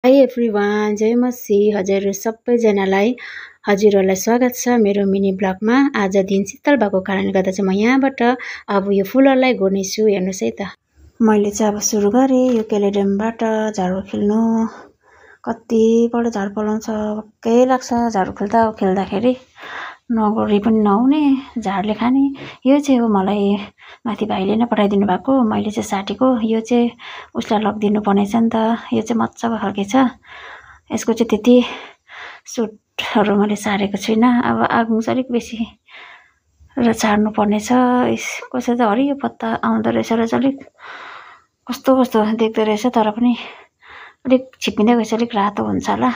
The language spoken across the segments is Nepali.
हाई एभ्रिवान, जय मसी। हजुर सबैजनालाई हजुरहरूलाई स्वागत छ मेरो मिनी ब्लगमा। आज दिन शीतल भएको कारणले गर्दा चाहिँ म यहाँबाट अब यो फुलहरूलाई गोड्नेछु। हेर्नुहोस् है त, मैले चाहिँ अब सुरु गरेँ यो केलेडमबाट झाडु खेल्नु। कतिपल्ट झाडु पलाउँछ, भक्कै लाग्छ झाडु खेल्दाखेरि नगरी पनि नहुने, झाडले खाने। यो चाहिँ हो मलाई माथि भाइले नै पठाइदिनु भएको, मैले चाहिँ साटेको। यो चाहिँ उसलाई लगिदिनु पर्नेछ नि त। यो चाहिँ मजाको खालके छ। यसको चाहिँ त्यति सुटहरू मैले सारेको छुइनँ। अब आगो चाहिँ अलिक बेसी र छाड्नु पर्नेछ। कसै त हरियो पत्ता आउँदो रहेछ र चाहिँ अलिक कस्तो कस्तो देख्दो रहेछ, तर पनि अलिक छिप्पिँदै गएपछि अलिक रातो हुन्छ होला।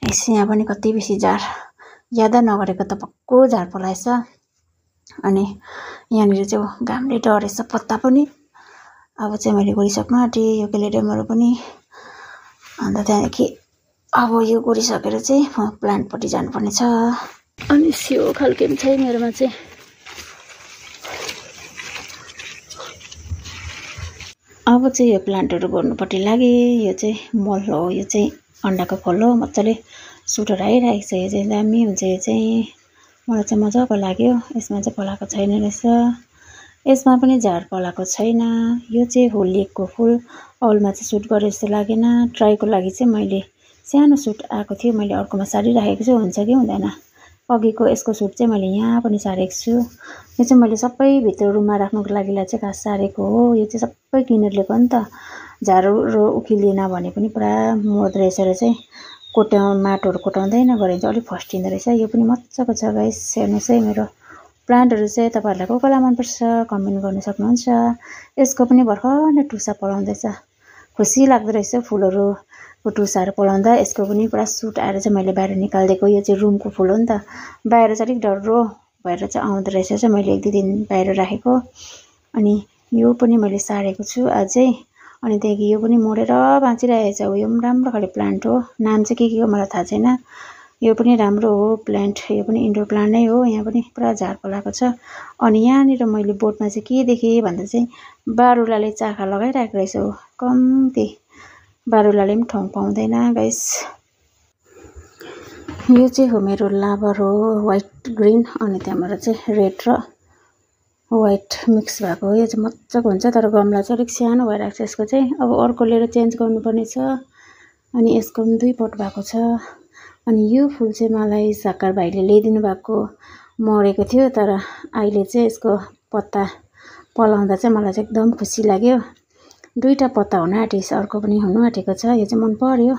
यहाँ पनि कति बेसी झार याद नगरेको त पक्को झार पलाएछ। अनि यहाँनिर चाहिँ घामले डढेछ पत्ता पनि। अब चाहिँ मैले गोडिसक्नु आँटेँ यो केलेडमहरू पनि। अन्त त्यहाँदेखि अब यो गोडिसकेर चाहिँ म प्लान्टपट्टि जानुपर्ने छ। अनि स्यो खालके पनि छ मेरोमा चाहिँ। अब चाहिँ यो प्लान्टहरू गोड्नुपट्टि लागेँ। यो चाहिँ मल हो, यो चाहिँ अन्डाको खोल हो। मजाले सुटहरू आइरहेको छ। यो चाहिँ दामी हुन्छ। यो चाहिँ मलाई चाहिँ मजाको लाग्यो। यसमा चाहिँ पलाएको छैन रहेछ, यसमा पनि झार पलाएको छैन। यो चाहिँ होलीको फुल अरूमा चाहिँ सुट गरे जस्तो लागेन। ट्राईको लागि चाहिँ मैले सानो सुट आएको थियो, मैले अर्कोमा सारिराखेको छु, हुन्छ कि हुँदैन। अघिको यसको सुट चाहिँ मैले यहाँ पनि सारेको छु। यो चाहिँ मैले सबै भित्र रुममा राख्नुको लागि चाहिँ घाँस सारेको हो। यो चाहिँ सबै किनेर ल्याएको नि त। झारहरू उखिलिएन भने पनि पुरा मर्दो रहेछ र चाहिँ माटोहरू कोटाउँदैन गऱ्यो भने चाहिँ अलिक फस्टिँदो रहेछ। यो पनि मजाको छ गाइस, हेर्नुहोस् है। मेरो प्लान्टहरू चाहिँ तपाईँहरूलाई कसलाई मनपर्छ कमेन्ट गर्नु सक्नुहुन्छ। यसको पनि भर्खर नै टुसा पलाउँदैछ, खुसी लाग्दो रहेछ फुलहरूको टुसाहरू पलाउँदा। यसको पनि पुरा सुट आएर चाहिँ मैले बाहिर निकालिदिएको। यो चाहिँ रुमको फुल हो नि त, बाहिर चाहिँ अलिक डह्रो भएर चाहिँ आउँदो रहेछ चाहिँ मैले 1-2 दिन बाहिर राखेको। अनि यो पनि मैले सारेको छु अझै। अनि त्यहाँदेखि यो पनि मरेर बाँचिरहेको छ। यो पनि राम्रो खाले प्लान्ट हो, नाम चाहिँ के हो मलाई थाहा छैन। यो पनि राम्रो हो प्लान्ट, यो पनि इन्डोर प्लान्ट नै हो। यहाँ पनि पुरा झार पलाएको छ। अनि यहाँनिर मैले बोर्डमा चाहिँ के देखेँ भन्दा चाहिँ बारुलाले चाखा लगाइरहेको रहेछ हो। कम्ती बारुलाले पनि ठाउँ पाउँदैन गाइस। यो चाहिँ हो मेरो लाबर हो, वाइट ग्रिन, अनि त्यहाँबाट चाहिँ रेड र वाइट मिक्स भएको हो। यो चाहिँ मजाको हुन्छ, तर गमला चाहिँ अलिक सानो भइरहेको छ यसको चाहिँ। अब अर्को लिएर चेन्ज गर्नुपर्ने छ। अनि यसको पनि 2 पट भएको छ। अनि यो फुल चाहिँ मलाई साकार भाइले ल्याइदिनु भएको मरेको थियो, तर अहिले चाहिँ यसको पत्ता पलाउँदा चाहिँ मलाई चाहिँ एकदम खुसी लाग्यो। 2टा पत्ता हुन आँटेछ, अर्को पनि हुनु आँटेको छ। यो चाहिँ मन पर्यो।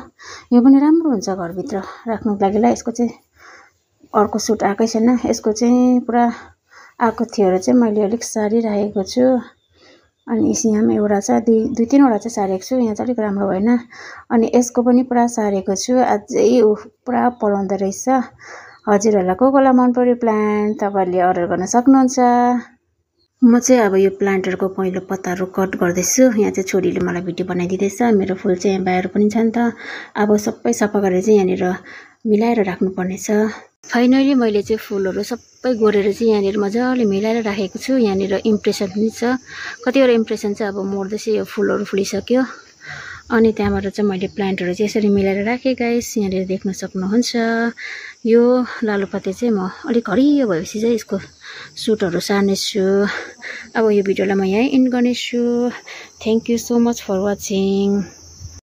यो पनि राम्रो हुन्छ घरभित्र राख्नुको लागि। यसको चाहिँ अर्को सुट आएकै छैन, यसको चाहिँ पुरा आएको थियो र चाहिँ मैले अलिक सारिराखेको छु। अनि यहाँ पनि एउटा छ, 2-3वटा चाहिँ सारेको छु। यहाँ चाहिँ अलिक राम्रो भएन। अनि यसको पनि पुरा सारेको छु, अझै पुरा पलाउँदो रहेछ। हजुरहरूलाई कसलाई मन पर्यो प्लान्ट तपाईँहरूले अर्डर गर्न सक्नुहुन्छ। म चाहिँ अब यो प्लान्टहरूको पहिलो पत्ताहरू कट गर्दैछु। यहाँ चाहिँ छोरीले मलाई भिडियो बनाइदिँदैछ। मेरो फुल चाहिँ यहाँ बाहिर पनि छ नि त। अब सबै सफा गरेर चाहिँ यहाँनिर मिलाएर राख्नुपर्ने छ। फाइनली मैले चाहिँ फुलहरू सबै गोरेर चाहिँ यहाँनिर मजाले मिलाएर राखेको छु। यहाँनिर इम्प्रेसन पनि छ, कतिवटा इम्प्रेसन चाहिँ अब मर्दैछ, यो फुलहरू फुलिसक्यो। अनि त्यहाँबाट चाहिँ मैले प्लान्टहरू चाहिँ यसरी मिलाएर राखेँ गाइस, यहाँनिर देख्न सक्नुहुन्छ। यो लालुपाते चाहिँ म अलिक हरियो भएपछि चाहिँ यसको सुटहरू सार्नेछु। अब यो भिडियोलाई म यहीँ इन्ड गर्नेछु। Thank you so much for watching.